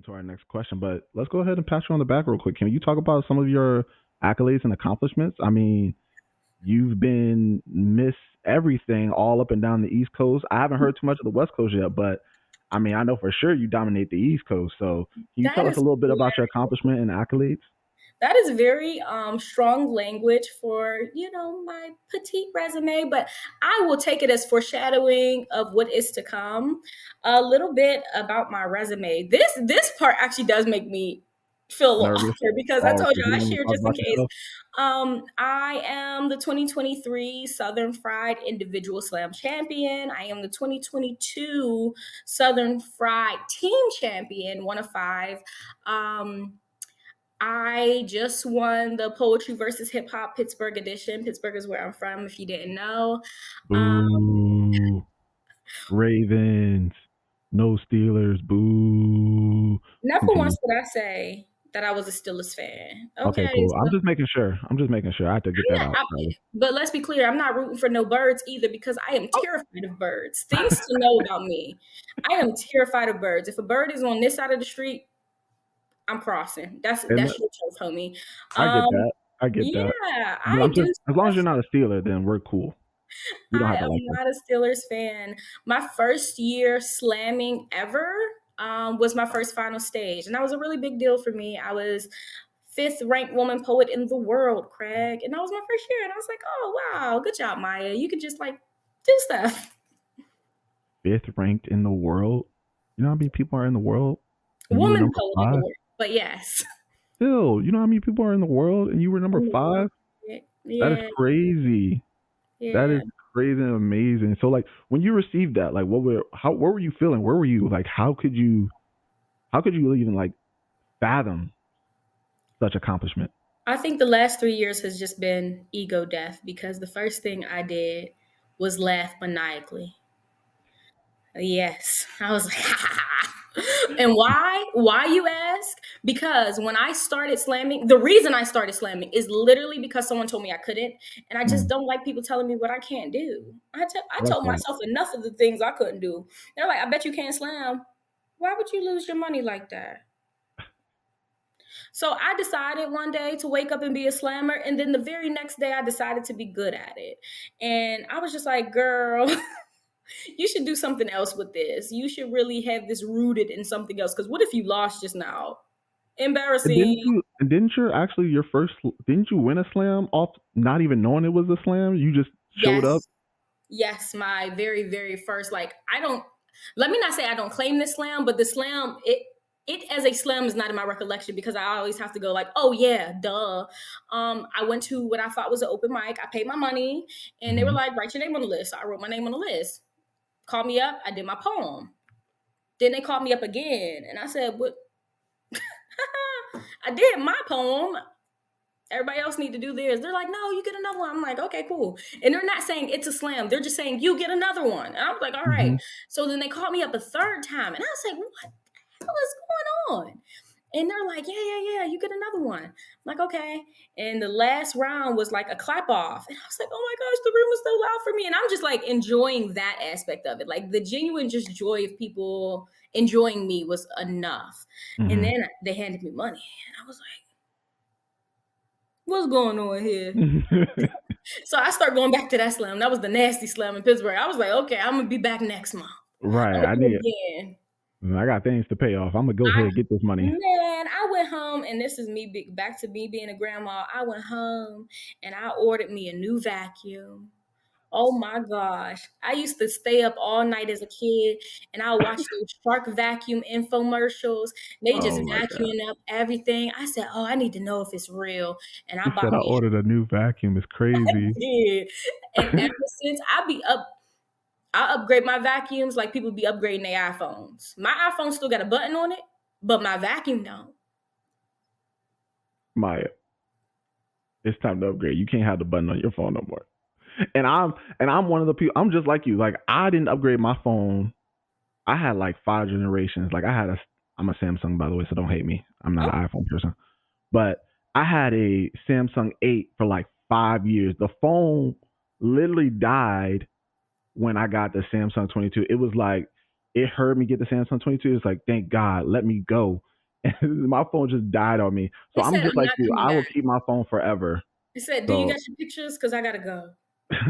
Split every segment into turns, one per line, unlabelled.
into our next question, but let's go ahead and pass you on the back real quick. Can you talk about some of your accolades and accomplishments? I mean, you've been Miss Everything all up and down the East Coast. I haven't heard too much of the West Coast yet, but I mean, I know for sure you dominate the East Coast. So, can you
That
tell us a
is
little bit about your accomplishment and accolades?
that is very strong language for my petite resume, but I will take it as foreshadowing of what is to come. A little bit about my resume. This part actually does make me feel a little
Nervous?
awkward because I
Oh,
told
because
you
you
I
don't want to
share
talk
just in
about
case.
yourself?
I am the 2023 Southern Fried Individual Slam Champion. I am the 2022 Southern Fried Team Champion, one of five. I just won the Poetry versus Hip Hop Pittsburgh edition. Pittsburgh is where I'm from, if you didn't know. Um,
Boo. Ravens. No Steelers. Boo.
Never
Continue.
once did I say that I was a Steelers fan.
Okay,
Okay,
cool. I'm
so
just making sure. I'm just making sure. I have to get
I'm
that
not.
out.
But let's be clear, I'm not rooting for no birds either because I am terrified of birds. Things to know about me: I am terrified of birds. If a bird is on this side of the street, I'm crossing.
And
That's your turf, homie.
I get
Um,
that. I get that.
yeah,
But
I
I'm
do
just as long as you're not a Steeler, then we're cool. We don't
I
have to
am
like them.
not a Steelers fan. My first year slamming ever was my first final stage, and that was a really big deal for me. I was fifth ranked woman poet in the world, Craig, and that was my first year. And I was like, "Oh wow, good job, Maya. You could just like do stuff."
Fifth ranked in the world. You know how many people are in the world, and you were
Woman
number
poet in the
five.
world, but yes,
Still, you know how many people are in the world, and you were number
in the world.
five. That is
Yeah,
crazy. That
yeah.
is crazy and amazing. So, like, when you received that, like, what were you feeling? Where were you? Like, how could you even like fathom such accomplishment?
I think the last 3 years has just been ego death because the first thing I did was laugh maniacally. Yes. I was like, and why? Why, you ask? Because when I started slamming, the reason I started slamming is literally because someone told me I couldn't. And I just
Mm,
don't like people telling me what I can't do. I
I like
told
that.
myself enough of the things I couldn't do. They're like, I bet you can't slam. Why would you lose your money like that? So I decided one day to wake up and be a slammer. And then the very next day, I decided to be good at it. And I was just like, girl, you should do something else with this. You should really have this rooted in something else. Because what if you lost just now?
And
Embarrassing.
didn't you win a slam off not even knowing it was a slam? You just showed up.
Yes. Yes. My very, very first, like, I don't, let me not say I don't claim this slam, but the slam, it as a slam is not in my recollection because I always have to go like, oh yeah, duh. I went to what I thought was an open mic. I paid my money and they were
Mhm.
like, write your name on the list. So I wrote my name on the list. Called me up. I did my poem. Then they called me up again and I said, what? I did my poem. Everybody else need to do theirs. They're like, no, you get another one. I'm like, okay, cool. And they're not saying it's a slam. They're just saying you get another one. And I was like, all right.
Mhm.
So then they called me up a third time. And I was like, what the hell is going on? And they're like, yeah, you get another one. I'm like, okay. And the last round was like a clap off. And I was like, oh my gosh, the room was so loud for me. And I'm just like enjoying that aspect of it. Like the genuine just joy of people enjoying me was enough. And
Mhm.
then they handed me money. And I was like, what's going on here? So I start going back to that slam. That was the nasty slam in Pittsburgh. I was like, okay, I'm gonna be back next month. I'm
Right.
gonna do it again.
I got things to pay off. I'm gonna go ahead
I
and get this money.
Man, I went home, and this is me back to me being a grandma. I went home and I ordered me a new vacuum. Oh my gosh. I used to stay up all night as a kid and I would watch those Shark vacuum infomercials. They just
Oh my god.
vacuuming up everything. I said, oh, I need to know if it's real. And I
He
bought
said I
me
ordered a new vacuum. It's crazy.
did. And ever since I upgrade my vacuums like people be upgrading their iPhones. My iPhone still got a button on it, but my vacuum don't.
Maya, it's time to upgrade. You can't have the button on your phone no more. And I'm one of the people. I'm just like you. Like I didn't upgrade my phone. I had like five generations. Like I'm a Samsung by the way, so don't hate me. I'm not
Oh,
an iPhone person. But I had a Samsung 8 for like 5 years. The phone literally died when I got the Samsung 22. It was like it heard me get the Samsung 22. It's like thank God, let me go. And my phone just died on me. So
It
I'm
said,
just
"I'm
like
not
you.
coming
I will
back."
keep my phone forever.
It said, "Do you
So
got your pictures? Because I gotta go."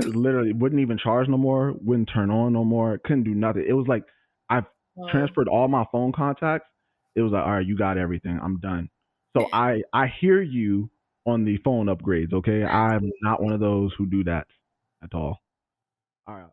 literally wouldn't even charge no more, wouldn't turn on no more, couldn't do nothing. It was like I've
Oh,
transferred all my phone contacts. It was like, all right, you got everything. I'm done. So I hear you on the phone upgrades, okay? I'm
absolutely.
not one of those who do that at all. All right.